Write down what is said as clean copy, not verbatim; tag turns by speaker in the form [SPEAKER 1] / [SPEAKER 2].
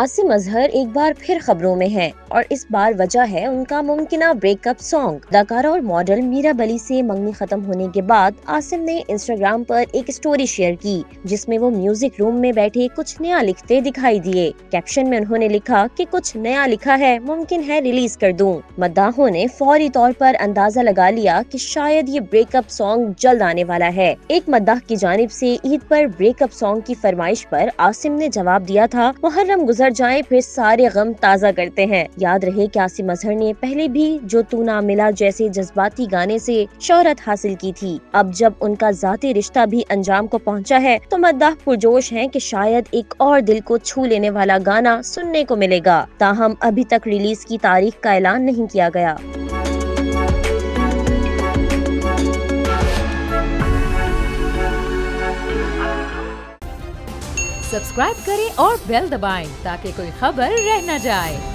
[SPEAKER 1] आसिम अजहर एक बार फिर खबरों में हैं और इस बार वजह है उनका मुमकिना ब्रेकअप सॉन्ग। अदाकारा और मॉडल मीरा बली से मंगनी खत्म होने के बाद आसिम ने इंस्टाग्राम पर एक स्टोरी शेयर की जिसमें वो म्यूजिक रूम में बैठे कुछ नया लिखते दिखाई दिए। कैप्शन में उन्होंने लिखा कि कुछ नया लिखा है, मुमकिन है रिलीज कर दूं। मद्दाहों ने फौरी तौर पर अंदाजा लगा लिया कि शायद ये ब्रेकअप सॉन्ग जल्द आने वाला है। एक मद्दाह की जानिब से ईद पर ब्रेकअप सॉन्ग की फरमाइश पर आसिम ने जवाब दिया था, मुहर्रम गुजर जाए फिर सारे गम ताज़ा करते हैं। याद रहे कि आसिम अजहर ने पहले भी जो तू ना मिला जैसे जज्बाती गाने से शोहरत हासिल की थी। अब जब उनका जाती रिश्ता भी अंजाम को पहुंचा है तो मद्दाह पुरजोश हैं कि शायद एक और दिल को छू लेने वाला गाना सुनने को मिलेगा। ताहम अभी तक रिलीज की तारीख का ऐलान नहीं किया गया।
[SPEAKER 2] सब्सक्राइब करें और बेल दबाएं ताकि कोई खबर रह न जाए।